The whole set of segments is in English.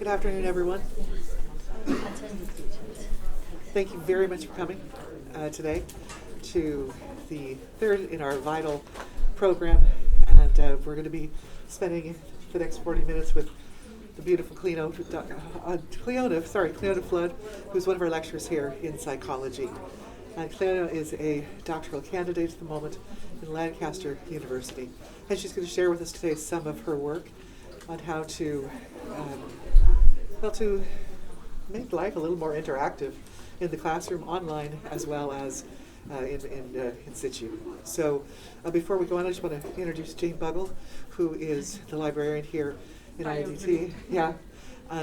Good afternoon, everyone. Thank you very much for coming today to the third in our Vital program. And we're going to be spending the next 40 minutes with the beautiful Cliona Flood, who's one of our lecturers here in psychology. And Cliona is a doctoral candidate at the moment in Lancaster University. And she's going to share with us today some of her work on how to to make life a little more interactive in the classroom, online, as well as in situ. So before we go on, I just want to introduce Jane Buggle, who is the librarian here in IDT. Yeah,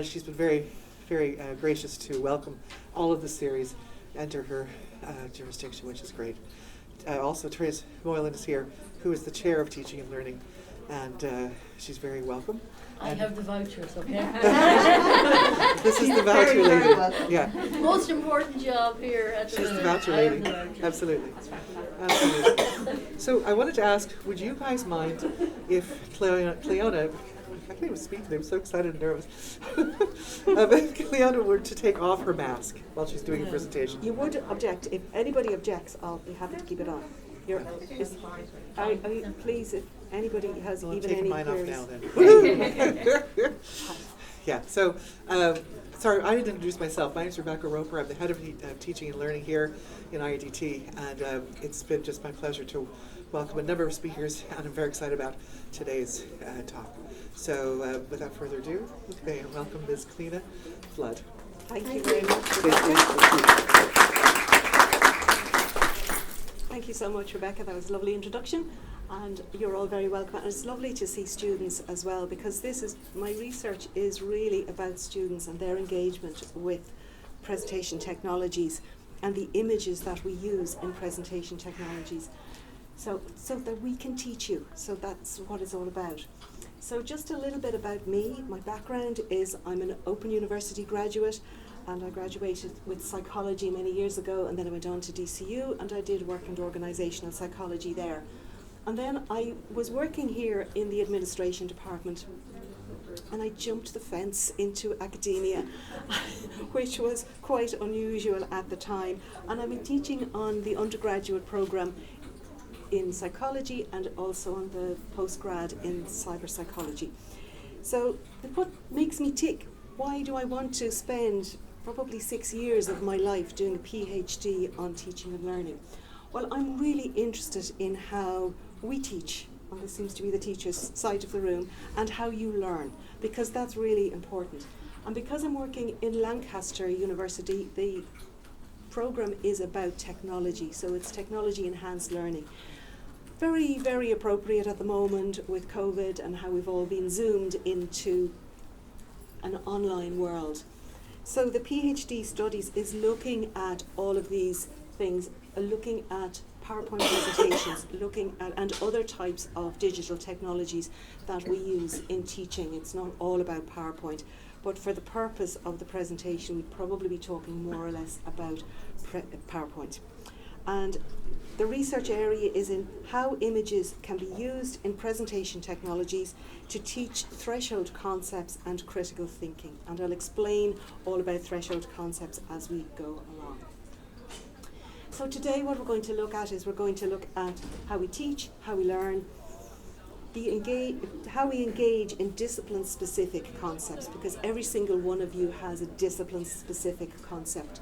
she's been very, very gracious to welcome all of the series enter her jurisdiction, which is great. Also, Therese Moylan is here, who is the chair of Teaching and Learning, and she's very welcome. I have the vouchers, okay? This is the voucher lady. Yeah. Most important job here at the She's the voucher lady. Absolutely. Absolutely. So I wanted to ask, would you guys mind if Cliona, I can't even speak today, I'm so excited and nervous. If Cliona were to take off her mask while she's doing a presentation. You would object. If anybody objects, I'll be happy to keep it on. Please, if anybody has Well, I'm even taking any mine queries. off now then. Yeah, so, sorry, I didn't introduce myself. My name is Rebecca Roper. I'm the head of teaching and learning here in IDT, and it's been just my pleasure to welcome a number of speakers, and I'm very excited about today's talk. So, without further ado, may I welcome Ms. Cliona Flood. Thank you very much, Thank Rebecca. you. Thank you so much, Rebecca. That was a lovely introduction, and you're all very welcome. And it's lovely to see students as well, because my research is really about students and their engagement with presentation technologies and the images that we use in presentation technologies, so that we can teach you. So that's what it's all about. So just a little bit about me. My background is I'm an Open University graduate, and I graduated with psychology many years ago, and then I went on to DCU and I did work in organisational psychology there. And then I was working here in the administration department, and I jumped the fence into academia, which was quite unusual at the time. And I've been teaching on the undergraduate programme in psychology and also on the postgrad in cyber psychology. So what makes me tick? Why do I want to spend probably 6 years of my life doing a PhD on teaching and learning? Well, I'm really interested in how we teach, and this seems to be the teacher's side of the room, and how you learn, because that's really important. And because I'm working in Lancaster University, the programme is about technology, so it's technology enhanced learning. Very, very appropriate at the moment with COVID and how we've all been zoomed into an online world. So the PhD studies is looking at all of these things, looking at PowerPoint presentations, looking at and other types of digital technologies that we use in teaching. It's not all about PowerPoint, but for the purpose of the presentation, we'd probably be talking more or less about PowerPoint. And the research area is in how images can be used in presentation technologies to teach threshold concepts and critical thinking. And I'll explain all about threshold concepts as we go along. So today what we're going to look at is we're going to look at how we teach, how we learn, how we engage in discipline-specific concepts, because every single one of you has a discipline-specific concept.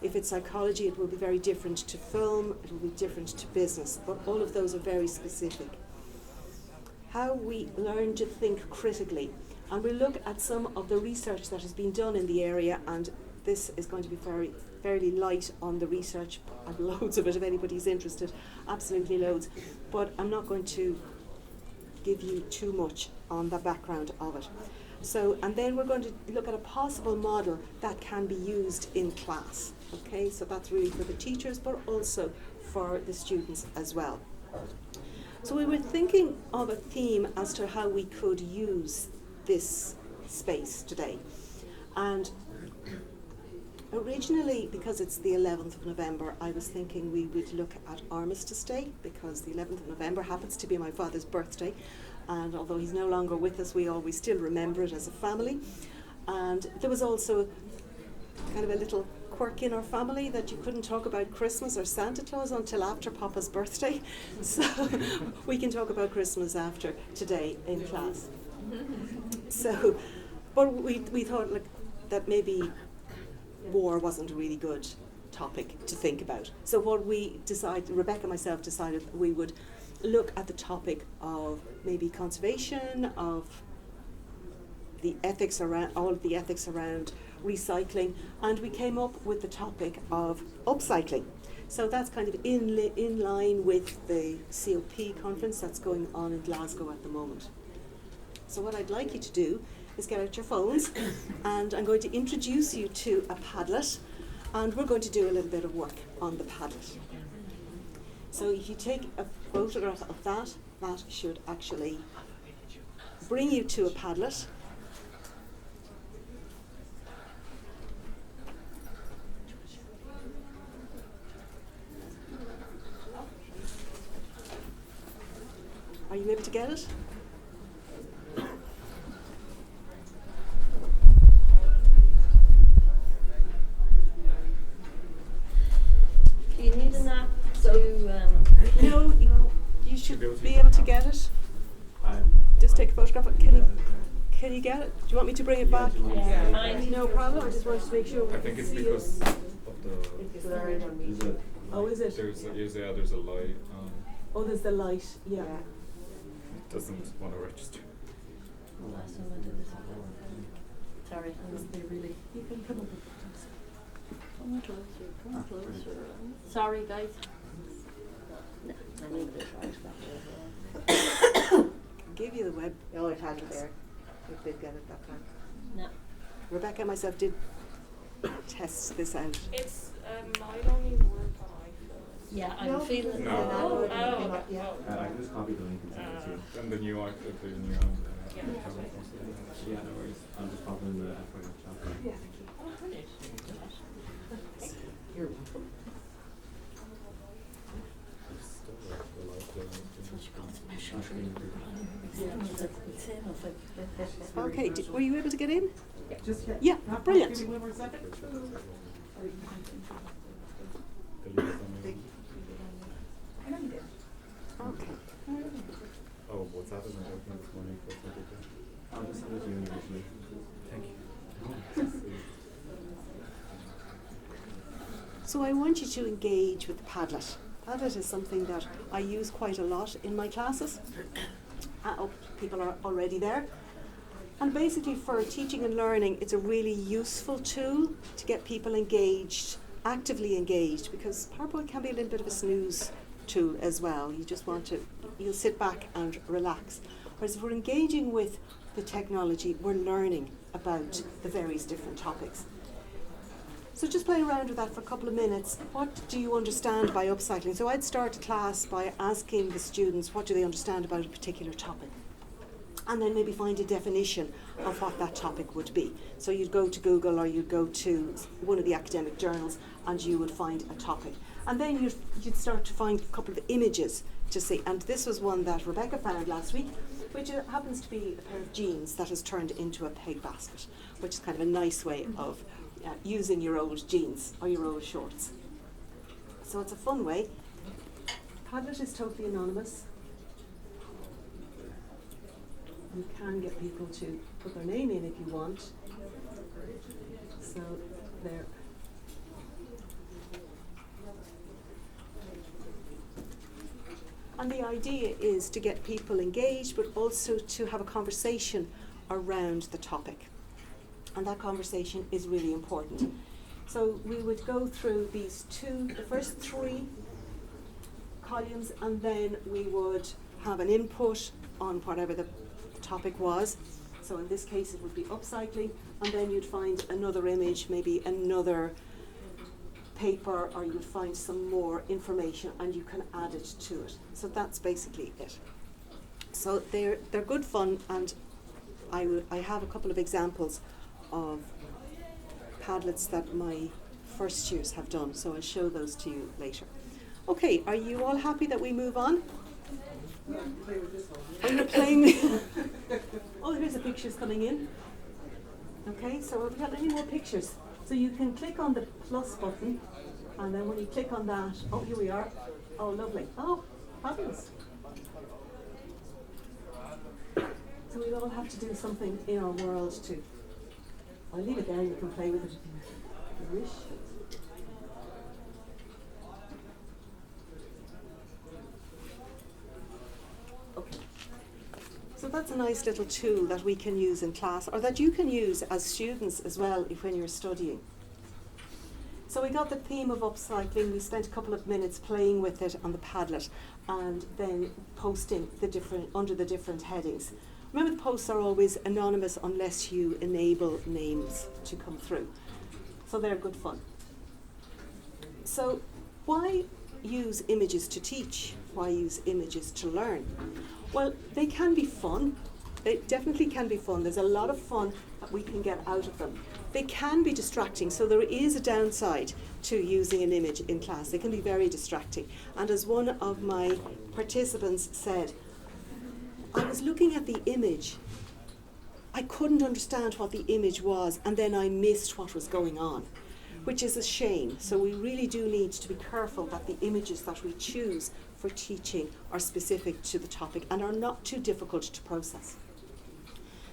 If it's psychology, it will be very different to film, it will be different to business, but all of those are very specific. How we learn to think critically, and we'll look at some of the research that has been done in the area, and this is going to be fairly light on the research. I have loads of it if anybody's interested, absolutely loads, but I'm not going to give you too much on the background of it. So, and then we're going to look at a possible model that can be used in class. Okay, so that's really for the teachers, but also for the students as well. So we were thinking of a theme as to how we could use this space today. And originally, because it's the 11th of November, I was thinking we would look at Armistice Day, because the 11th of November happens to be my father's birthday. And although he's no longer with us, we always still remember it as a family. And there was also kind of a little quirk in our family that you couldn't talk about Christmas or Santa Claus until after Papa's birthday. So we can talk about Christmas after today in class. So, but we thought like that maybe war wasn't a really good topic to think about. So what we decided, Rebecca and myself decided we would look at the topic of maybe conservation, of the ethics around, all of the ethics around recycling, and we came up with the topic of upcycling. So that's kind of in line with the COP conference that's going on in Glasgow at the moment. So what I'd like you to do is get out your phones, and I'm going to introduce you to a Padlet, and we're going to do a little bit of work on the Padlet. So if you take a photograph of that, that should actually bring you to a Padlet. Are you able to get it? Do you need an app to, No, you should be able to get it. Just take a photograph. Can you get it? Do you want me to bring it back? yeah, mine? No problem. I just wanted to make sure. I think it's because of the. Oh, is it? There's a light. Oh, there's the light. Yeah. It doesn't want to register. Last time I did this. Sorry, I must be really. You can come up. Come closer, come closer. Sorry, guys. No, I need this right back as well. Give you the web. Oh, it had it there. We did get it that time. No. Rebecca and myself did test this out. It's might only work on iPhone. Yeah, I'm feeling. No. Oh, Yeah. I can just copy the link and send it to you. And the new Yeah. Yeah, no worries. I'll just pop it in the for your chat. Yeah. You're welcome. Okay. Were you able to get in? Just yet. Yeah. Brilliant. Give me one more second. Okay. Oh, WhatsApp isn't working this morning. I'll just send it to you individually. Thank you. So I want you to engage with Padlet. Padlet is something that I use quite a lot in my classes. People are already there. And basically for teaching and learning, it's a really useful tool to get people engaged, actively engaged, because PowerPoint can be a little bit of a snooze tool as well. You just want to, you'll sit back and relax. Whereas if we're engaging with the technology, we're learning about the various different topics. So just play around with that for a couple of minutes. What do you understand by upcycling? So I'd start a class by asking the students what do they understand about a particular topic, and then maybe find a definition of what that topic would be. So you'd go to Google or you'd go to one of the academic journals and you would find a topic. And then you'd start to find a couple of images to see. And this was one that Rebecca found last week, which happens to be a pair of jeans that has turned into a peg basket, which is kind of a nice way of using your old jeans or your old shorts. So it's a fun way. Padlet is totally anonymous. You can get people to put their name in if you want. So there. And the idea is to get people engaged, but also to have a conversation around the topic. And that conversation is really important. So we would go through the first three columns, and then we would have an input on whatever the topic was. So in this case it would be upcycling, and then you'd find another image, maybe another paper, or you'd find some more information and you can add it to it. So that's basically it. So they're good fun, and I have a couple of examples of Padlets that my first years have done, so I'll show those to you later. Okay, are you all happy that we move on? Play with this one. Are you playing? Oh, here's the pictures coming in. Okay, so have we got any more pictures? So you can click on the plus button, and then when you click on that, oh, here we are. Oh, lovely. Oh, fabulous. So we all have to do something in our world to. I'll leave it there, you can play with it if you wish. Okay. So that's a nice little tool that we can use in class, or that you can use as students as well when you're studying. So we got the theme of upcycling. We spent a couple of minutes playing with it on the Padlet and then posting the different under the different headings. Remember, the posts are always anonymous unless you enable names to come through. So they're good fun. So why use images to teach? Why use images to learn? Well, they can be fun. They definitely can be fun. There's a lot of fun that we can get out of them. They can be distracting, so there is a downside to using an image in class. They can be very distracting. And as one of my participants said, I was looking at the image, I couldn't understand what the image was, and then I missed what was going on, which is a shame. So we really do need to be careful that the images that we choose for teaching are specific to the topic and are not too difficult to process.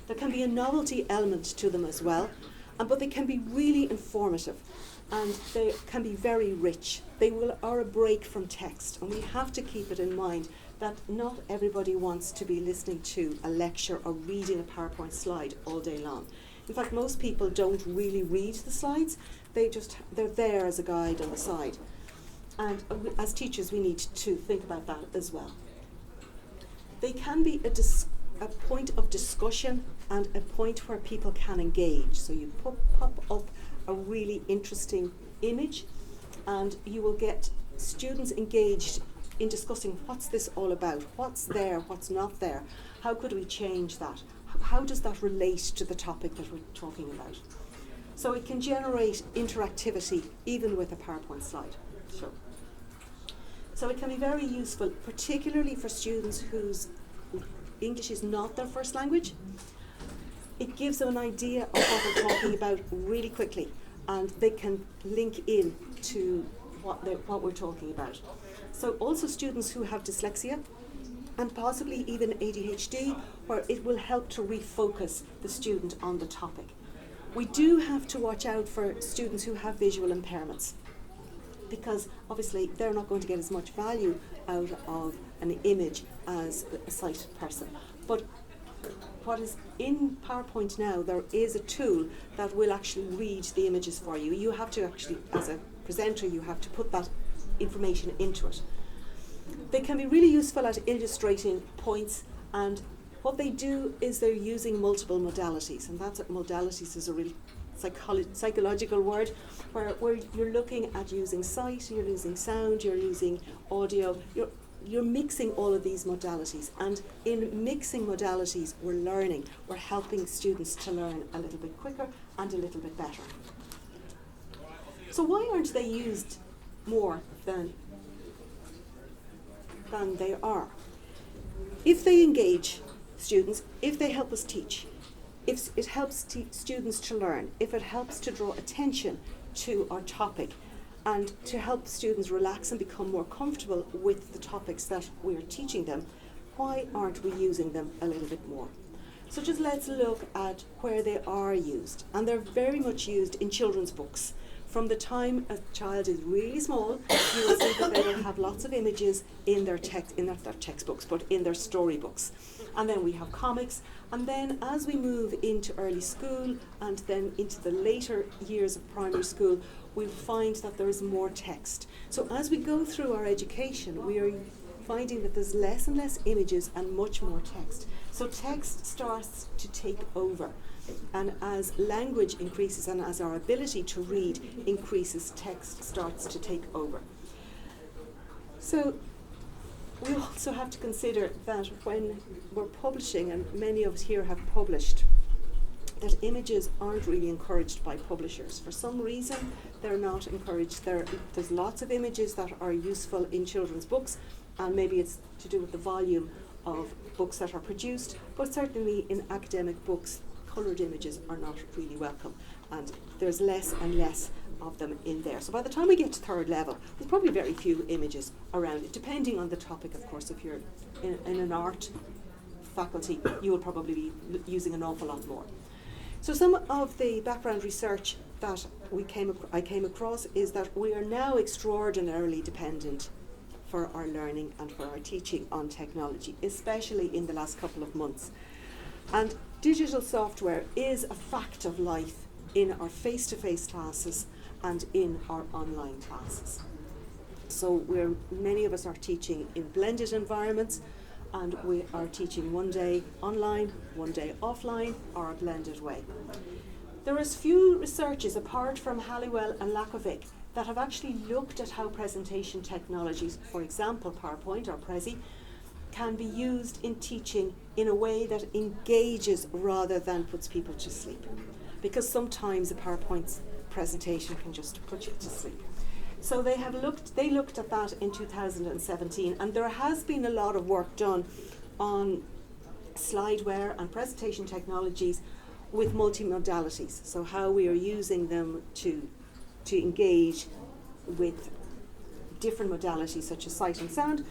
There can be a novelty element to them as well, but they can be really informative and they can be very rich. They are a break from text, and we have to keep it in mind that not everybody wants to be listening to a lecture or reading a PowerPoint slide all day long. In fact, most people don't really read the slides. They're there as a guide on the side. And as teachers, we need to think about that as well. They can be a point of discussion and a point where people can engage. So you pop up a really interesting image and you will get students engaged in discussing what's this all about, what's there, what's not there, how could we change that, how does that relate to the topic that we're talking about. So it can generate interactivity even with a PowerPoint slide. So it can be very useful, particularly for students whose English is not their first language. It gives them an idea of what we're talking about really quickly, and they can link in to what we're talking about. So also students who have dyslexia and possibly even ADHD, where it will help to refocus the student on the topic. We do have to watch out for students who have visual impairments, because obviously they're not going to get as much value out of an image as a sighted person. But what is in PowerPoint now, there is a tool that will actually read the images for you. You have to actually, as a presenter, you have to put that information into it. They can be really useful at illustrating points, and what they do is they're using multiple modalities, and that's what modalities is a really psychological word, where you're looking at using sight, you're using sound, you're using audio, you're mixing all of these modalities, and in mixing modalities we're helping students to learn a little bit quicker and a little bit better. So why aren't they used more than they are? If they engage students, if they help us teach, if it helps students to learn, if it helps to draw attention to our topic and to help students relax and become more comfortable with the topics that we're teaching them, why aren't we using them a little bit more? So just let's look at where they are used. And they're very much used in children's books. From the time a child is really small, you will see that they will have lots of images in their not their textbooks, but in their storybooks. And then we have comics. And then as we move into early school and then into the later years of primary school, we find that there is more text. So as we go through our education, we are finding that there's less and less images and much more text. So text starts to take over. And as language increases and as our ability to read increases, text starts to take over. So we also have to consider that when we're publishing, and many of us here have published, that images aren't really encouraged by publishers. For some reason, they're not encouraged. There's lots of images that are useful in children's books, and maybe it's to do with the volume of books that are produced, but certainly in academic books, coloured images are not really welcome, and there's less and less of them in there. So by the time we get to third level, there's probably very few images around it, depending on the topic, of course. If you're in an art faculty, you will probably be using an awful lot more. So some of the background research that I came across is that we are now extraordinarily dependent for our learning and for our teaching on technology, especially in the last couple of months. And digital software is a fact of life in our face-to-face classes and in our online classes. So many of us are teaching in blended environments, and we are teaching one day online, one day offline, or a blended way. There is few researchers apart from Halliwell and Lakovic that have actually looked at how presentation technologies, for example PowerPoint or Prezi, can be used in teaching in a way that engages rather than puts people to sleep. Because sometimes a PowerPoint presentation can just put you to sleep. So they looked at that in 2017, and there has been a lot of work done on slideware and presentation technologies with multimodalities. So how we are using them to engage with different modalities such as sight and sound.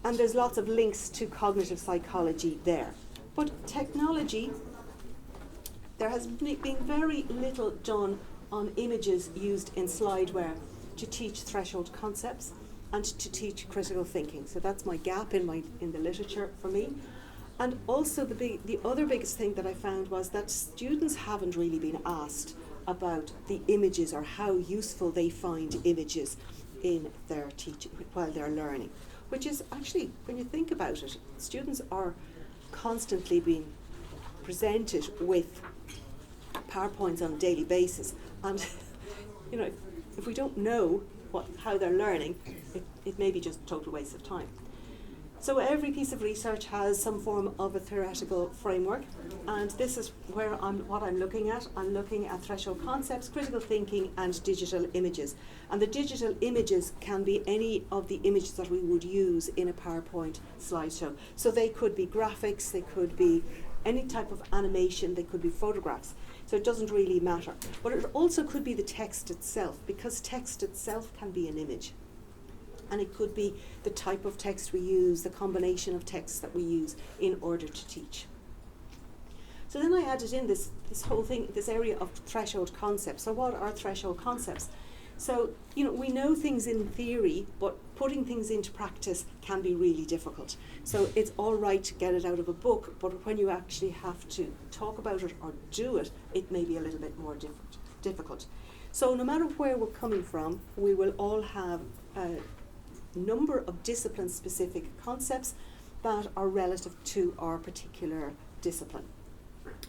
And there's lots of links to cognitive psychology there. But technology, there has been very little done on images used in slideware to teach threshold concepts and to teach critical thinking. So that's my gap in the literature for me. And also the other biggest thing that I found was that students haven't really been asked about the images or how useful they find images in their teaching while they're learning, which is actually, when you think about it, students are constantly being presented with PowerPoints on a daily basis, and you know, if we don't know how they're learning, it may be just a total waste of time. So every piece of research has some form of a theoretical framework, and this is what I'm looking at. I'm looking at threshold concepts, critical thinking, and digital images. And the digital images can be any of the images that we would use in a PowerPoint slideshow. So they could be graphics, they could be any type of animation, they could be photographs. So it doesn't really matter. But it also could be the text itself, because text itself can be an image. And it could be the type of text we use, the combination of texts that we use in order to teach. So then I added in this whole thing, this area of threshold concepts. So what are threshold concepts? So, you know, we know things in theory, but putting things into practice can be really difficult. So it's all right to get it out of a book, but when you actually have to talk about it or do it, it may be a little bit more difficult. So no matter where we're coming from, we will all have a number of discipline-specific concepts that are relative to our particular discipline.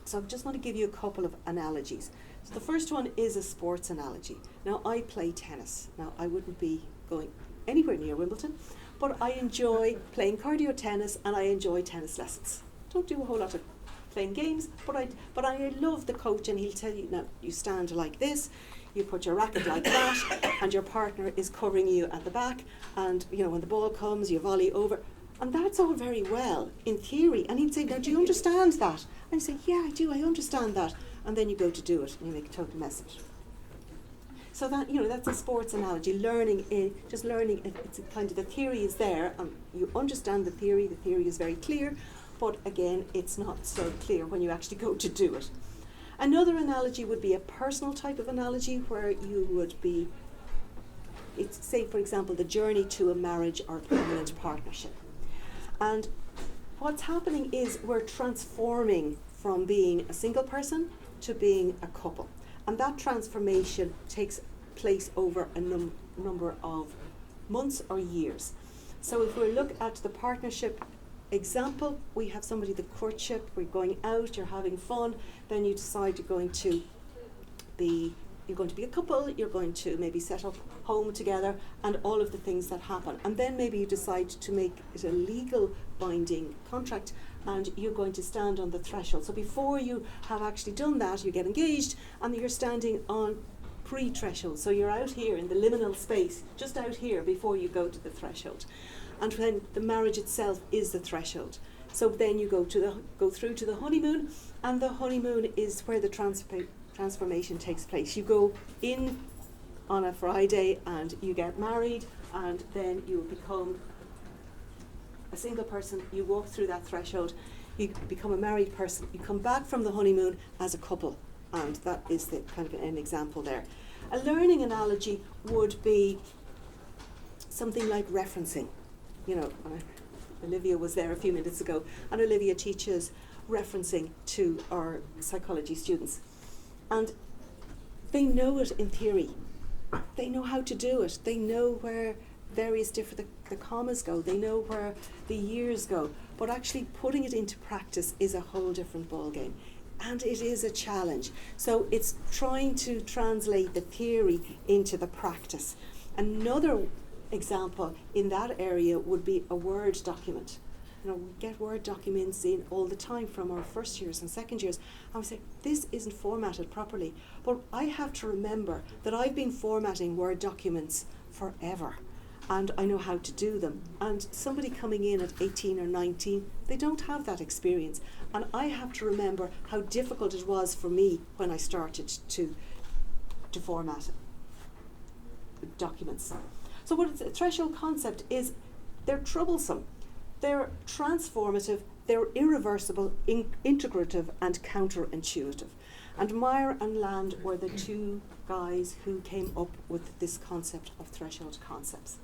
So I just want to give you a couple of analogies. So the first one is a sports analogy. Now, I play tennis. Now, I wouldn't be going anywhere near Wimbledon, but I enjoy playing cardio tennis and I enjoy tennis lessons. Don't do a whole lot of playing games, but I love the coach, and he'll tell you, now, you stand like this, you put your racket like that, and your partner is covering you at the back, and you know, when the ball comes, you volley over. And that's all very well in theory. And he'd say, now, do you understand that? And I'd say, yeah, I do, I understand that. And then you go to do it, and you make a total mess of it. So that, you know, that's a sports analogy. Learning, it's kind of, the theory is there, and you understand the theory is very clear, but again, it's not so clear when you actually go to do it. Another analogy would be a personal type of analogy, where you would be, it's, say, for example, the journey to a marriage or a permanent partnership. And what's happening is we're transforming from being a single person to being a couple. And that transformation takes place over a number of months or years. So if we look at the partnership example, we have somebody, the courtship, we're going out, you're having fun, then you decide you're going to be a couple, you're going to maybe set up home together, and all of the things that happen. And then maybe you decide to make it a legal binding contract, and you're going to stand on the threshold. So before you have actually done that, you get engaged, and you're standing on pre-threshold. So you're out here in the liminal space, just out here before you go to the threshold. And then the marriage itself is the threshold. So then you go through to the honeymoon, and the honeymoon is where the transformation takes place. You go in on a Friday and you get married, and then you become a single person. You walk through that threshold, you become a married person. You come back from the honeymoon as a couple, and that is the kind of an example there. A learning analogy would be something like referencing. You know, Olivia was there a few minutes ago, and Olivia teaches referencing to our psychology students. And they know it in theory. They know how to do it. They know where various different, the commas go. They know where the years go. But actually putting it into practice is a whole different ballgame. And it is a challenge. So it's trying to translate the theory into the practice. Another example in that area would be a Word document. You know, we get Word documents in all the time from our first years and second years, and we say, this isn't formatted properly. But I have to remember that I've been formatting Word documents forever, and I know how to do them. And somebody coming in at 18 or 19, they don't have that experience. And I have to remember how difficult it was for me when I started to format documents. So what a threshold concept is, they're troublesome, they're transformative, they're irreversible, integrative, and counterintuitive. And Meyer and Land were the two guys who came up with this concept of threshold concepts.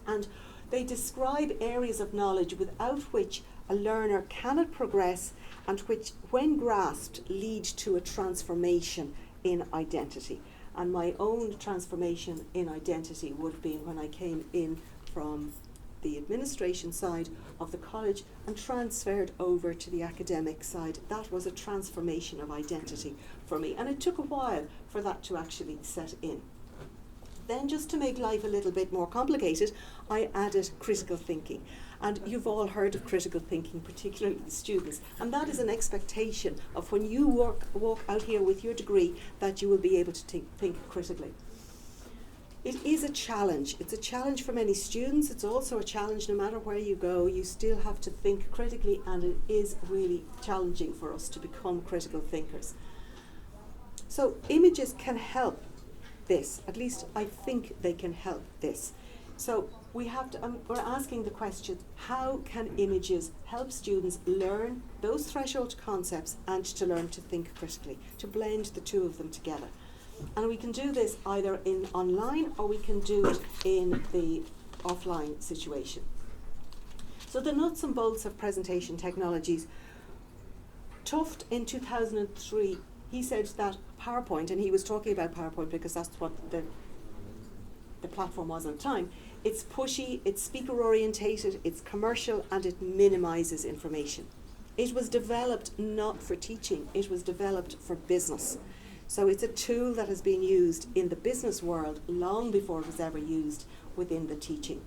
And they describe areas of knowledge without which a learner cannot progress, and which, when grasped, lead to a transformation in identity. And my own transformation in identity would have been when I came in from the administration side of the college and transferred over to the academic side. That was a transformation of identity for me, and it took a while for that to actually set in. Then, just to make life a little bit more complicated, I added critical thinking. And you've all heard of critical thinking, particularly the students. And that is an expectation of when you walk out here with your degree, that you will be able to think critically. It is a challenge. It's a challenge for many students. It's also a challenge no matter where you go. You still have to think critically, and it is really challenging for us to become critical thinkers. So images can help this. At least I think they can help this. So we have to, we're asking the question, how can images help students learn those threshold concepts and to learn to think critically, to blend the two of them together? And we can do this either in online, or we can do it in the offline situation. So the nuts and bolts of presentation technologies. Tufte in 2003, he said that PowerPoint, and he was talking about PowerPoint because that's what the platform was at the time, it's pushy, it's speaker orientated, it's commercial, and it minimizes information. It was developed not for teaching, it was developed for business. So it's a tool that has been used in the business world long before it was ever used within the teaching.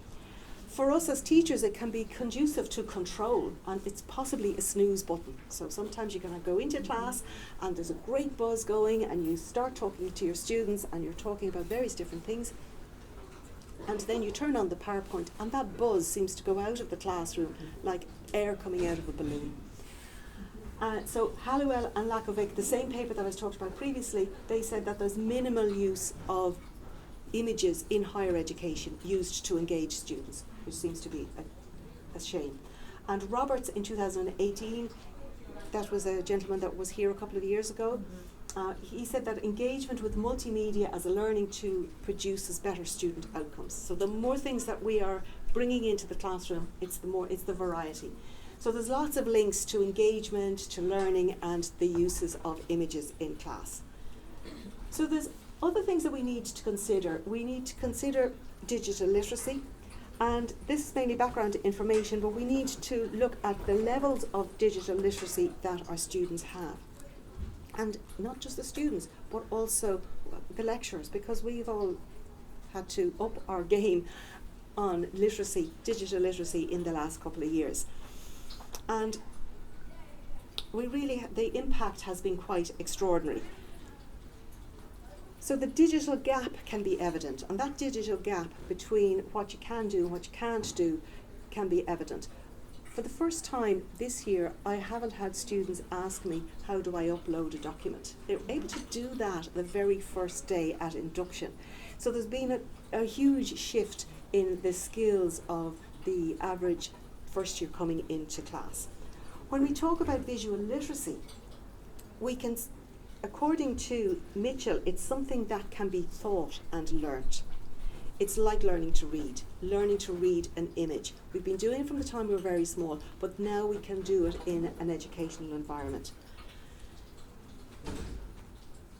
For us as teachers, it can be conducive to control, and it's possibly a snooze button. So sometimes you're going to go into class and there's a great buzz going, and you start talking to your students and you're talking about various different things, and then you turn on the PowerPoint and that buzz seems to go out of the classroom like air coming out of a balloon. So Halliwell and Lakovic, the same paper that I was talked about previously, they said that there's minimal use of images in higher education used to engage students, which seems to be a shame. And Roberts in 2018, that was a gentleman that was here a couple of years ago, he said that engagement with multimedia as a learning tool produces better student outcomes. So the more things that we are bringing into the classroom, it's the variety. So there's lots of links to engagement, to learning, and the uses of images in class. So there's other things that we need to consider. We need to consider digital literacy, and this is mainly background information, but we need to look at the levels of digital literacy that our students have. And not just the students, but also the lecturers, because we've all had to up our game on literacy, digital literacy, in the last couple of years. And we really, the impact has been quite extraordinary. So the digital gap can be evident, and that digital gap between what you can do and what you can't do can be evident. for the first time this year, I haven't had students ask me, how do I upload a document? They were able to do that the very first day at induction. So there's been a huge shift in the skills of the average first year coming into class. When we talk about visual literacy, we can, according to Mitchell, it's something that can be taught and learnt. It's like learning to read an image. We've been doing it from the time we were very small, but now we can do it in an educational environment.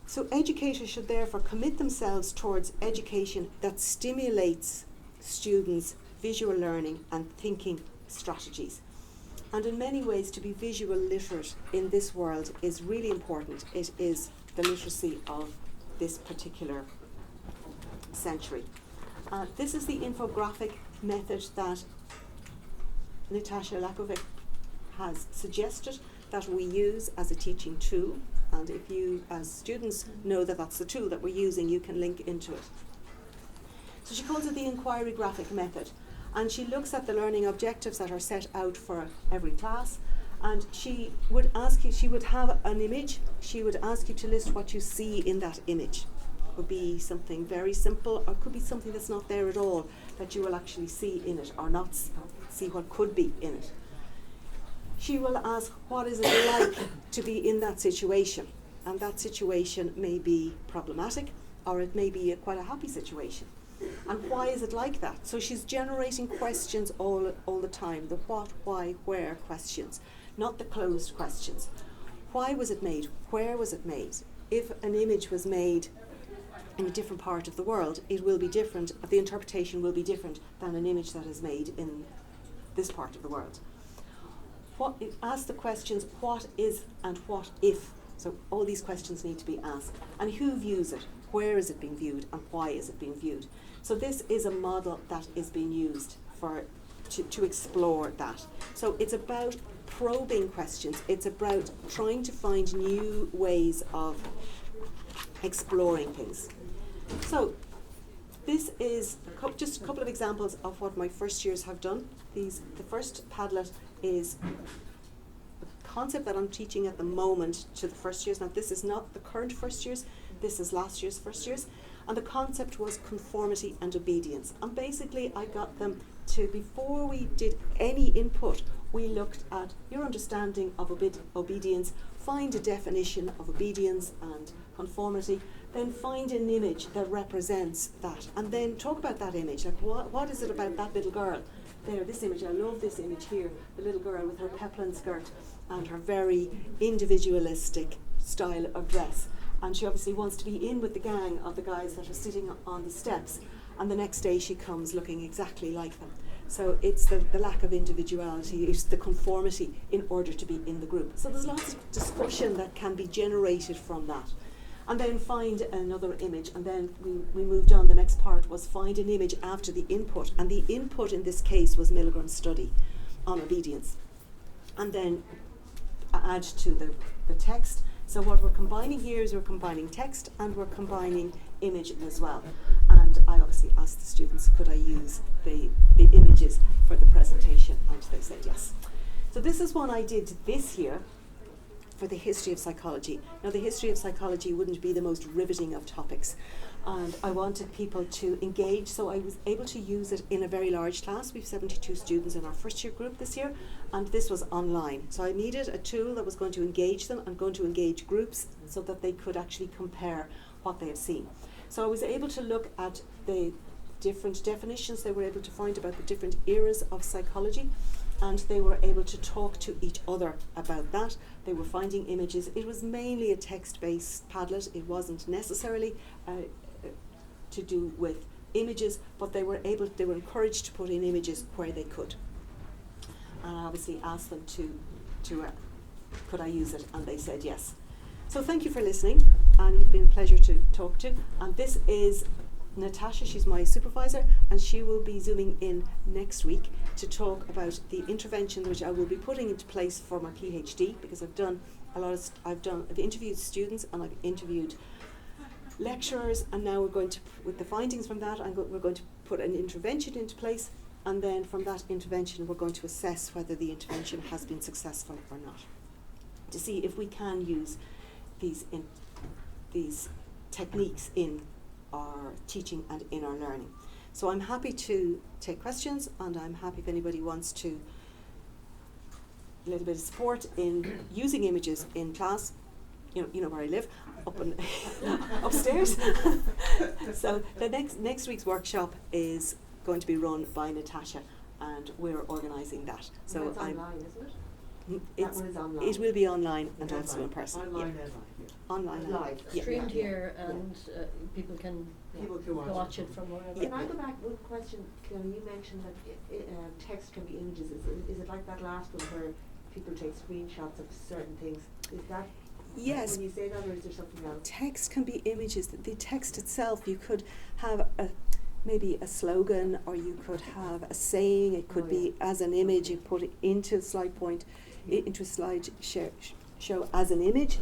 So educators should therefore commit themselves towards education that stimulates students' visual learning and thinking strategies. And in many ways, to be visual literate in this world is really important. It is the literacy of this particular century. This is the infographic method that Natasha Lakovic has suggested that we use as a teaching tool. And if you, as students, know that that's the tool that we're using, you can link into it. So she calls it the inquiry graphic method. And she looks at the learning objectives that are set out for every class. And she would ask you, she would have an image, she would ask you to list what you see in that image. It could be something very simple, or it could be something that's not there at all, that you will actually see in it, or not see what could be in it. She will ask, what is it like to be in that situation? And that situation may be problematic, or it may be quite a happy situation. And why is it like that? So she's generating questions all the time, the what, why, where questions, not the closed questions. Why was it made? Where was it made? If an image was made in a different part of the world, it will be different, the interpretation will be different than an image that is made in this part of the world. Ask the questions, what is and what if? So all these questions need to be asked. And who views it? Where is it being viewed? And why is it being viewed? So this is a model that is being used to explore that. So it's about probing questions. It's about trying to find new ways of exploring things. So this is just a couple of examples of what my first years have done. The first Padlet is the concept that I'm teaching at the moment to the first years. Now this is not the current first years, this is last year's first years. And the concept was conformity and obedience. And basically I got them to, before we did any input, we looked at your understanding of obedience, find a definition of obedience and conformity, then find an image that represents that, and then talk about that image. Like what is it about that little girl? There, this image, I love this image here, the little girl with her peplum skirt and her very individualistic style of dress. And she obviously wants to be in with the gang of the guys that are sitting on the steps, and the next day she comes looking exactly like them. So it's the lack of individuality, it's the conformity in order to be in the group. So there's lots of discussion that can be generated from that. And then find another image, and then we moved on. The next part was find an image after the input, and the input in this case was Milgram's study on obedience. And then add to the text. So what we're combining here is we're combining text and we're combining image as well. And I obviously asked the students, could I use the images for the presentation, and they said yes. So this is one I did this year for the history of psychology. Now the history of psychology wouldn't be the most riveting of topics, and I wanted people to engage, so I was able to use it in a very large class. We have 72 students in our first year group this year, and this was online. So I needed a tool that was going to engage them and going to engage groups so that they could actually compare what they have seen. So I was able to look at the different definitions they were able to find about the different eras of psychology, and they were able to talk to each other about that. They were finding images. It was mainly a text-based Padlet. It wasn't necessarily to do with images, but they were encouraged to put in images where they could. And I obviously asked them to could I use it, and they said yes. So thank you for listening, and you've been a pleasure to talk to. And this is Natasha, she's my supervisor, and she will be zooming in next week to talk about the intervention which I will be putting into place for my PhD, because I've interviewed students and I've interviewed lecturers, and now we're going to, with the findings from that, we're going to put an intervention into place, And then from that intervention, we're going to assess whether the intervention has been successful or not, to see if we can use these techniques in our teaching and in our learning. So I'm happy to take questions, and I'm happy if anybody wants to a little bit of support in using images in class. You know where I live, up and upstairs. So the next week's workshop is going to be run by Natasha, and we're organising that. So That's online, isn't it? That it's, one is online. it will be online and Yeah, also in person. Online Yeah. and live, yeah. Online and Live. yeah. Streamed Yeah. here, Yeah. and people can People can watch it from wherever. Yeah. Can I go back one question, Cliona? You mentioned that text can be images. Is it like that last one where people take screenshots of certain things? Is that Yes. when you say that, or is there something else? Text can be images. The text itself, you could have maybe a slogan, or you could have a saying. It could Oh, be yeah. as an image. You put it into a slide point, into a slide show as an image.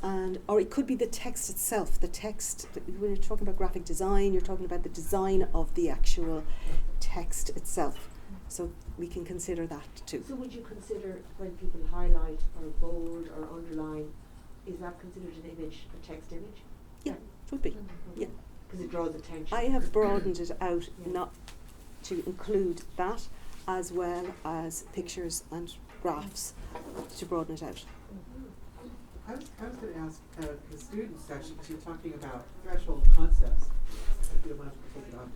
And or it could be the text itself. The text, when you're talking about graphic design, you're talking about the design of the actual text itself. So we can consider that too. So would you consider when people highlight or bold or underline, is that considered an image, a text image? Yeah, it would be. Yeah. Because it draws attention. I have broadened it out Yeah. not to include that, as well as pictures and graphs, to broaden it out. I was going to ask the students, actually, because you're talking about threshold concepts. If you don't mind to take it off,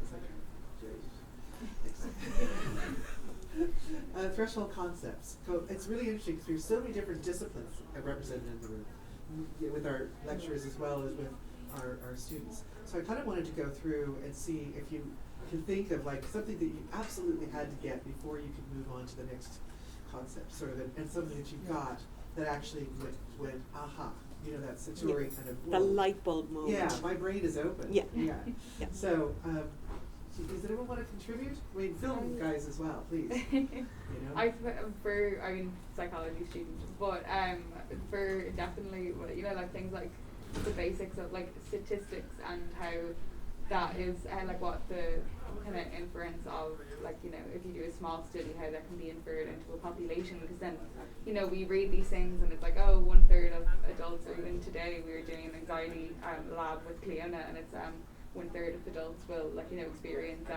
because threshold concepts. So it's really interesting because there's so many different disciplines represented in the room, with our lecturers as well as with our students. So I kind of wanted to go through and see if you can think of like something that you absolutely had to get before you could move on to the next concept, sort of, and something that you got that actually went aha, you know, that Satori kind of The whoa. light bulb moment. Yeah, my brain is open. Yeah. Yeah. Yeah. So, does anyone want to contribute? I mean, film guys as well, please. You know. I'm a psychology student, but for definitely, you know, like things like the basics of like statistics and how that is like what the kind of inference of, like, you know, if you do a small study, how that can be inferred into a population, because then, you know, we read these things and it's like, oh, 1/3 of adults, or even today we were doing an anxiety lab with Cliona, and it's 1/3 of adults will, like, you know, experience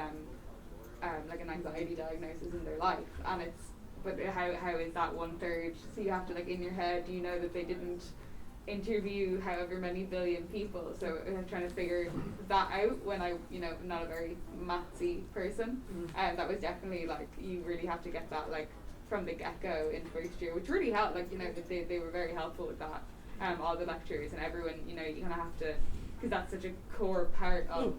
like an anxiety diagnosis in their life, and it's, but how is that 1/3? So you have to, like, in your head, you know that they didn't interview however many billion people, so I'm trying to figure that out when I, you know, I'm not a very mathsy person, and that was definitely, like, you really have to get that, like, from the get-go in first year, which really helped, like, you know, they were very helpful with that, all the lecturers and everyone, you know, you kind of have to, because that's such a core part of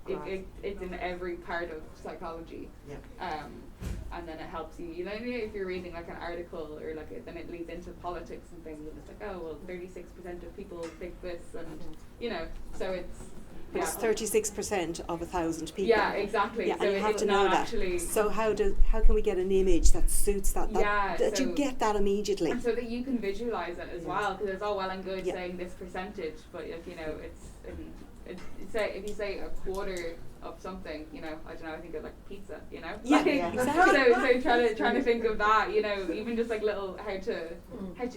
it's in every part of psychology. Yeah. And then it helps you, you know, if you're reading like an article, or like then it leads into politics and things, and it's like, oh well, 36% of people think this, and you know, so it's But it's 36% of 1,000 people. Yeah, exactly. Yeah, so and you have it's to know not that. actually. So how can we get an image that suits that? That so you get that immediately. And so that you can visualize it as well, because it's all well and good Yeah. saying this percentage, but if you know, say if you say a quarter of something, you know, I don't know, I think of like pizza, you know. Yeah, Like, exactly. So trying to think of that, you know, even just like little how to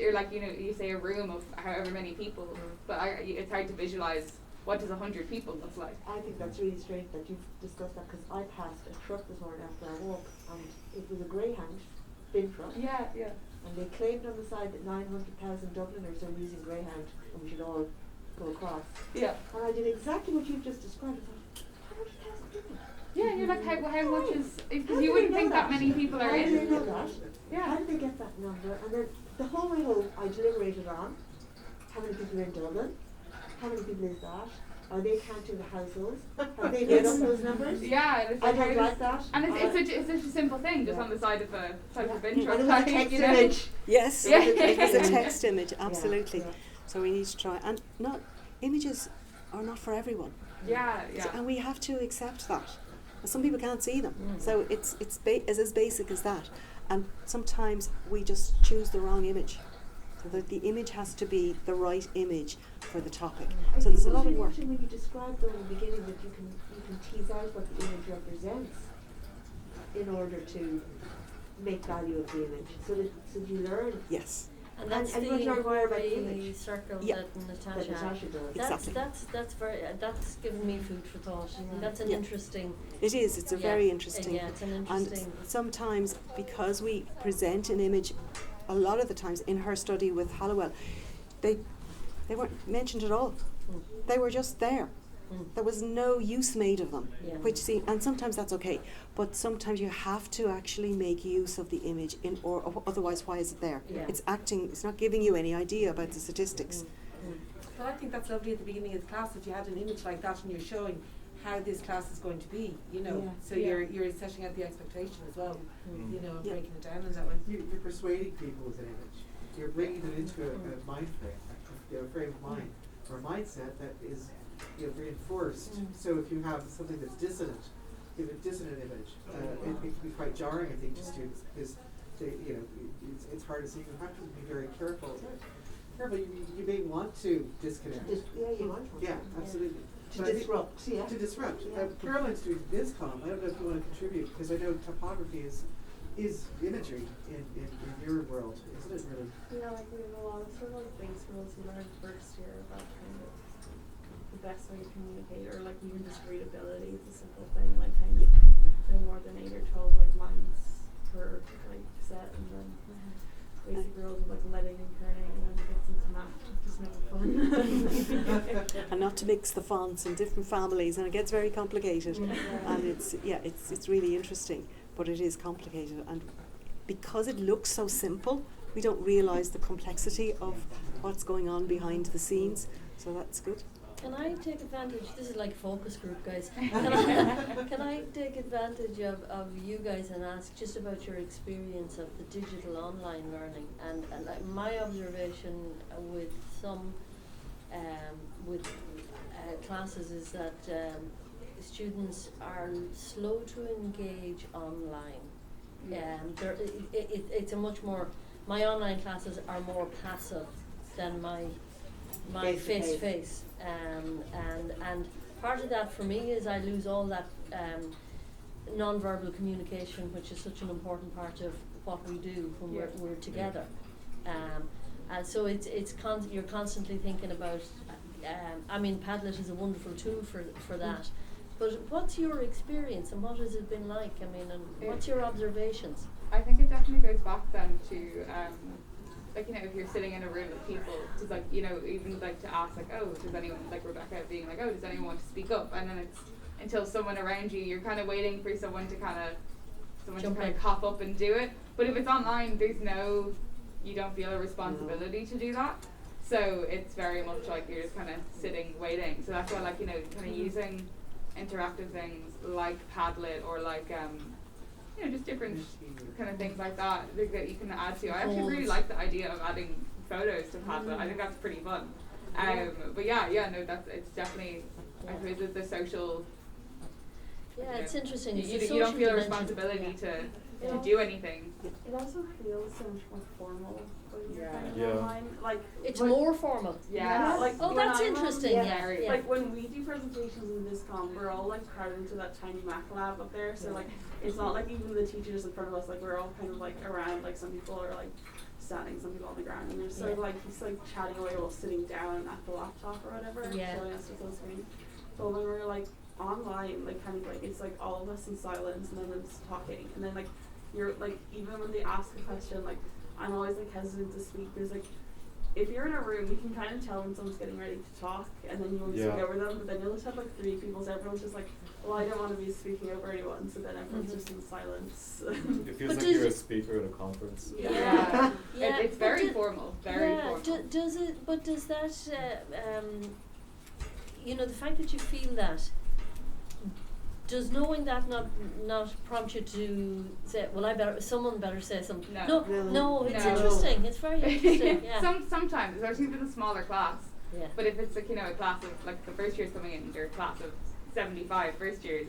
or like, you know, you say a room of however many people, but it's hard to visualize what does 100 people look like. I think that's really strange that you've discussed that, because I passed a truck this morning after I walk, and it was a Greyhound bin truck, Yeah, yeah. and they claimed on the side that 900,000 Dubliners are using Greyhound, and we should all go across. Yeah. And I did exactly what you've just described. I thought, 100,000 people. Yeah, you're like, how much is, How because do you they wouldn't know think that many people are How do they in. know that? How Yeah. did they get that number? And then the whole way home, I deliberated on how many people are in Dublin, how many people is that, are they counting the households, have they made up those numbers? Yeah, and it's I like, don't how like does- that. And it's such a simple thing, just Yeah. on the side of a type of bin And truck. it was a like, text you know? image. Yes, Yeah. it's a text image, absolutely. Yeah. So we need to try, and not images are not for everyone, Yeah, yeah. and we have to accept that. Some people can't see them, so it's as basic as that. And sometimes we just choose the wrong image. So that the image has to be the right image for the topic. I So think there's a it was lot of really work. interesting when you described though in the beginning that you can tease out what the image represents. in order to make value of the image. So that you learn. Yes. And that's and the what you learn about the inquiry image. circle Yeah. that That Natasha had. Natasha does. Exactly. That's very that's given me food for thought. That's an Yeah. interesting. It is. It's a Yeah. very interesting. Yeah, it's an And interesting. sometimes, because we present an image, a lot of the times in her study with Halliwell, they weren't mentioned at all. Mm. They were just there. Mm. There was no use made of them, Yeah. and sometimes that's okay, but sometimes you have to actually make use of the image or otherwise why is it there? Yeah. It's not giving you any idea about the statistics. Mm. But I think that's lovely at the beginning of the class that you had an image like that and you're showing how this class is going to be, you know. Yeah. So Yeah. you're setting out the expectation as well, Mm. you know, and Yeah. breaking it down in that way. You're persuading people with an image. You're bringing them into a mind frame, a frame of mind, or a mindset that is reinforced. Mm. So if you have something that's dissonant, if a dissonant image, it can be quite jarring, I think, to students because it's hard to see. You have to be very careful. You may want to disconnect. Yeah, you want one. Yeah, absolutely. To But I think- disrupt, yeah. To disrupt. Yeah. Caroline's doing BizCom. I don't know if you want to contribute because I know topography is imagery in your world, isn't it really? Yeah, like we have a lot of sort of like base rules we learned first year about kind of the best way to communicate, or like even just readability is a simple thing, like kind of no more than 8 or 12 like lines per like set, and then basic rules of like letting and kerning, and then it gets into math, it's just no fun. And not to mix the fonts and different families, and it gets very complicated. Yeah. And it's really interesting, but it is complicated. And because it looks so simple, we don't realise the complexity of what's going on behind the scenes. So that's good. Can I take advantage? This is like focus group, guys. Can I take advantage of you guys and ask just about your experience of the digital online learning and like my observation with some classes is that students are slow to engage online. It's a much more. My online classes are more passive than my face-to-face. And part of that for me is I lose all that non-verbal communication, which is such an important part of what we do when we're together. And so you're constantly thinking about. I mean, Padlet is a wonderful tool for that. But what's your experience and what has it been like? I mean, and what's your observations? I think it definitely goes back then to like, you know, if you're sitting in a room with people, to like, you know, even like to ask like, oh, does anyone, like Rebecca being like, oh, does anyone want to speak up? And then it's until someone around you, you're kind of waiting for someone to kind of cop up and do it. But if it's online, you don't feel a responsibility to do that. So it's very much like you're just kind of sitting, waiting. So that's why, like, you know, kind of using interactive things like Padlet or like, you know, just different kind of things like that that you can add to. I actually really like the idea of adding photos to Padlet. I think that's pretty fun. But it's definitely, I suppose it's the social. Yeah, it's interesting. You It's the don't feel a social dimension. responsibility Yeah. to do anything. It also feels so much more formal when you're kind of Yeah. online. Like It's when- more formal. Yeah. like Oh, when that's I'm on- interesting. Yeah. Like when we do presentations in BizCom, we're all like crowded into that tiny Mac lab up there. So like it's not like even the teachers in front of us. Like we're all kind of like around. Like some people are like standing, some people on the ground, and there's sort of like just like chatting away while sitting down at the laptop or whatever, Yeah. showing us the screen. But when we're like online, like kind of like it's like all of us in silence and then them just talking, and then like you're like even when they ask a question, like I'm always like hesitant to speak. There's like if you're in a room, you can kind of tell when someone's getting ready to talk, and then you'll speak over them. But then you'll just have like 3 people, so everyone's just like, well, I don't want to be speaking over anyone. So then everyone's just in silence. It feels But like does you're a it- speaker at a conference. Yeah. Yeah, It's but very formal. Very yeah, formal. does it? But does that? You know, the fact that you feel that. Does knowing that not prompt you to say, well, someone better say something? No. No, it's No. interesting. It's very interesting. Yeah. Sometimes, especially if it's a smaller class. Yeah. But if it's like, you know, a class of like the first years coming in, your class of 75 first years,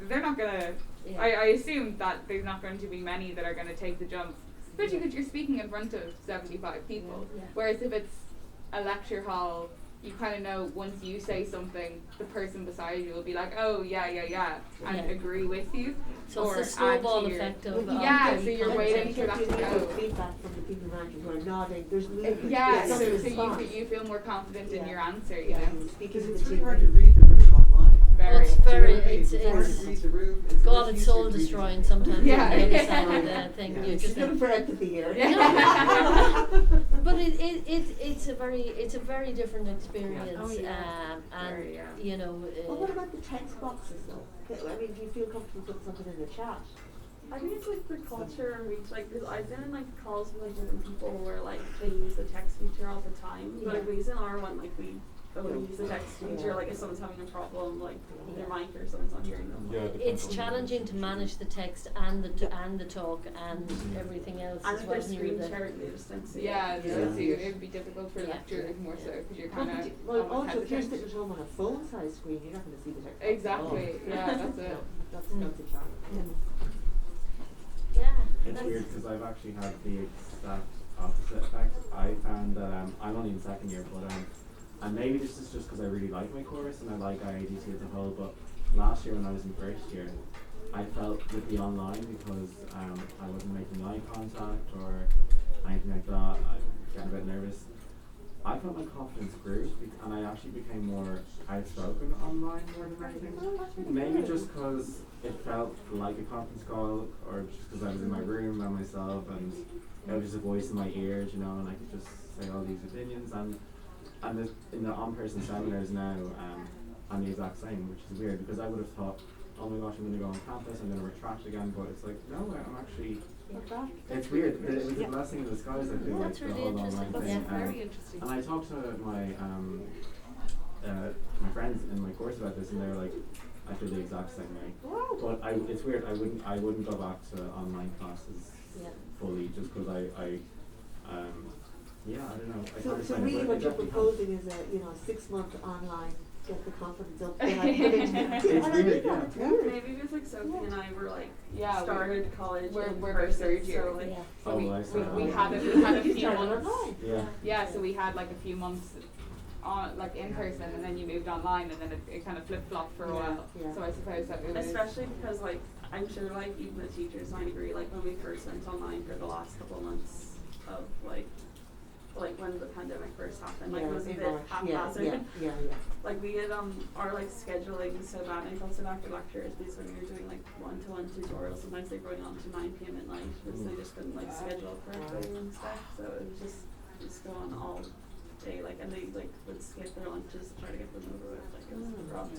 they're not gonna. Yeah. I assume that there's not going to be many that are going to take the jump, especially because you're speaking in front of 75 people. Yeah. Whereas if it's a lecture hall you kind of know once you say something, the person beside you will be like, oh yeah, and Yeah. agree with you. So or it's the snowball add to your- effect of Yeah, of so you're the waiting conversation. for that to go. feedback from the people around you who are nodding, there's movement. Yeah, there's so, some so response. you feel more confident in Yeah. your answer, you Yeah, know. and speaking Because to it's the really team. hard to read the room online. Very. It's very, Do you know what I mean? it's hard to read the room. God, much it's easier soul to read the- destroying sometimes. Yeah. On the other side of the thing, Yeah. you She's just looking for empathy here. But it's a very different experience, Oh, yeah. and Very, yeah. you know. Well, what about the text boxes though? I mean, do you feel comfortable putting something in the chat? I think it's like the culture in which, like, cause I've been in like calls with like different people where like they use the text feature all the time. But like we use in our one, like we only use the text feature. Like if someone's having a problem, like their mic or someone's not hearing them. Yeah, it It's depends on the challenging to manage the text and the talk and everything else And as if well. they're when you're screen there. sharing, they just don't see Yeah, it. it would be difficult for Yeah. lecturers more so because you're Well, kind of well, also, if you're sitting at home on a phone-sized screen, you're not going to see the text box at all. Exactly. Yeah, that's it. That's Mm. a challenge. Yeah. It's that's- weird because I've actually had the exact opposite effect. I found that I'm only in second year, but and maybe this is just because I really like my course and I like IADT as a whole. But last year when I was in first year, I felt with the online because I wasn't making eye contact or anything like that. I got a bit nervous. I felt my confidence grew and I actually became more outspoken online more than anything. Maybe just because it felt like a conference call or just because I was in my room by myself and it was just a voice in my ears, you know, and I could just say all these opinions. And in the on-person seminars now, I'm the exact same, which is weird because I would have thought, oh my gosh, I'm going to go on campus, I'm going to retract again, but it's like, no, I'm actually, it's weird. It was a blessing in disguise, I feel, like That's the really whole interesting. online That's thing. very interesting. And I talked to my friends in my course about this, and they were like, I feel the exact same way. But it's weird. I wouldn't go back to online classes Yeah. fully just because yeah, I don't know. I So, can't so explain it, really but what it you're definitely proposing is a 6-month online, get the confidence up. Then I get into It's and I weird, think yeah. that's weird. Maybe because like Sophie and I were like Yeah, started college we're in both person, third year. so like Yeah. So Oh, I see. we had a few Started months. online. Yeah. Yeah, so we had like a few months on like in person, and then you moved online, and then it kind of flip flopped for a Yeah, while. yeah. So I suppose that it was especially because like I'm sure like even the teachers might agree, like when we first went online for the last couple of months of like when the pandemic first happened, like it was a in bit March. haphazard. Yeah. Like we had our like scheduling so bad, and I felt so bad for lecturers because when we were doing like 1-to-1 tutorials, sometimes they were going on to 9 p.m. at night because they just couldn't like schedule correctly and stuff. So it was just go on all day, like, and they like would skip their lunches to try to get them over with. Like it was rough.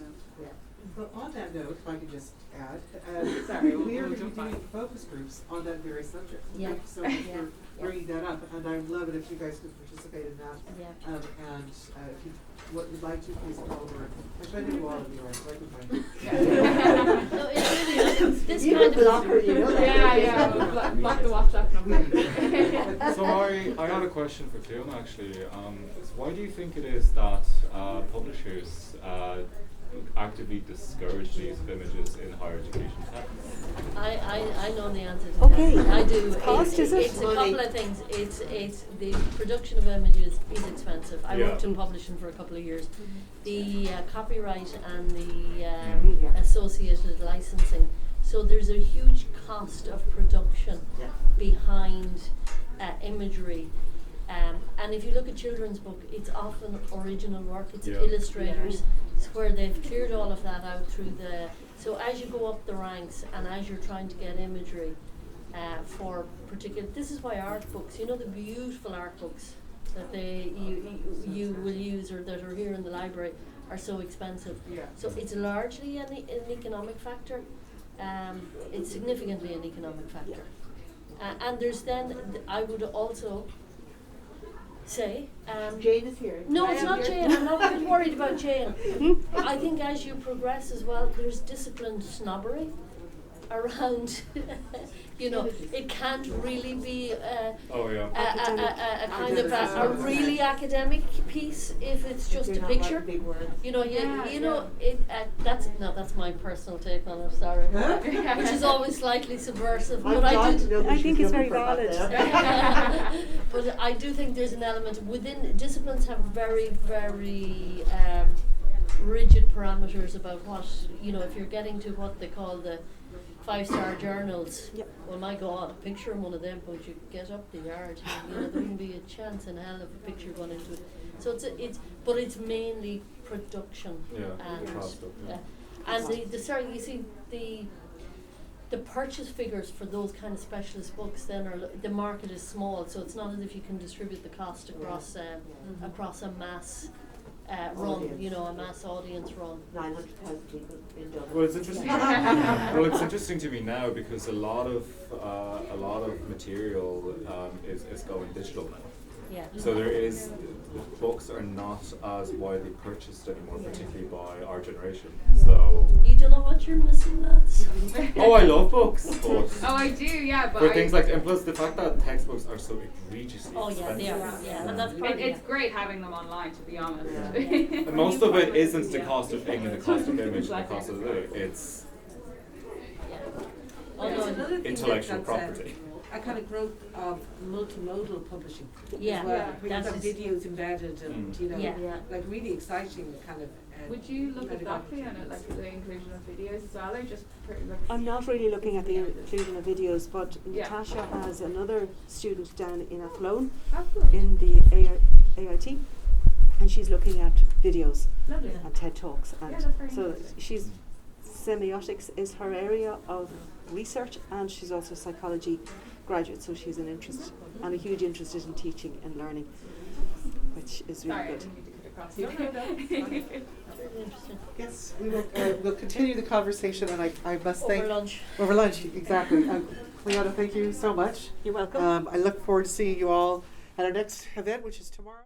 Yeah. Well, on that note, if I could just add, Sorry, we are we'll going to be jump back. doing focus groups on that very subject. Yeah. Thank you so much Yeah. for bringing that up, and I would love it if you guys could participate in that. Yeah. And if you would like to, please come over. I try to do all of you, so I can find you. No, it's really this You kind can block her, of. you know that. yeah, we'll block the WhatsApp number. So I had a question for Cliona actually. So why do you think it is that publishers actively discourage the use of images in higher education texts? I know the answer to Okay. that. I do. Cost, is it? It's a couple of things. It's the production of images is expensive. I Yeah. worked in publishing for a couple of years. The copyright and the Yeah. associated licensing. So there's a huge cost of production behind imagery. And if you look at children's book, it's often original work. It's Yeah. illustrators where they've cleared all of that out through the. So as you go up the ranks and as you're trying to get imagery for particular, this is why art books. You know the beautiful art books that you will use or that are here in the library are so expensive. Yeah. So it's largely an economic factor. It's significantly an economic factor. And there's then I would also say. Jane is here. No, it's not Jane. I'm not a bit worried about Jane. I think as you progress as well, there's disciplined snobbery around. You know, it can't really be Oh yeah. a kind of a really academic piece if it's just You're a not picture. writing big words. You know, Yeah, you know, it. That's my personal take on it. Sorry, which is always slightly subversive, I'm but I glad do. to know that I she's think it's looking very for that valid. there. But I do think there's an element within disciplines have very, very rigid parameters about what, you know, if you're getting to what they call the 5-star journals. Yep. Well, my God, picture in one of them, but you get up the yard, you know, there wouldn't be a chance in hell of a picture going into it. So but it's mainly production. Yeah, and the cost of, yeah. and the sorry, you see the purchase figures for those kind of specialist books then are the market is small, so it's not as if you can distribute the cost across across a mass run, Audience. you know, a mass audience run. 900,000 people in Dublin. Well, it's interesting. Well, it's interesting to me now because a lot of material is going digital now. Yeah. So there is, books are not as widely purchased anymore, particularly by our generation. So. You don't know what you're missing, lads. Oh, I love books, but. Oh, I do, yeah, but But things like, and plus the fact that textbooks are so egregiously Oh yeah, expensive. they are. Yeah, and that's part of it's great having them online, to be honest. And most of it isn't the cost of ink and the cost of image and the cost of it. It's Yeah. There's Although, another thing intellectual that's, property. a kind of growth of multimodal publishing Yeah, as well, yeah, where you've got that is- videos embedded and you know, Yeah. like really exciting kind of. Would you look at that, pedagogy. Cliona, like the inclusion of videos as well, or just pretty much? I'm not really looking at the inclusion of videos, but Yeah. Natasha has another student down in Athlone Oh, cool. in the AIT, and she's looking at videos Lovely. and TED Talks, and Yeah, that's very so interesting. she's semiotics is her area of research, and she's also a psychology graduate, so she's an interest and a huge interest in teaching and learning, which is really Sorry, I good. didn't mean to cut across No, no, no, you. very interesting. Yes, we will. We'll continue the conversation, and I must Over thank lunch. over lunch exactly. Cliona, thank you so much. You're welcome. I look forward to seeing you all at our next event, which is tomorrow.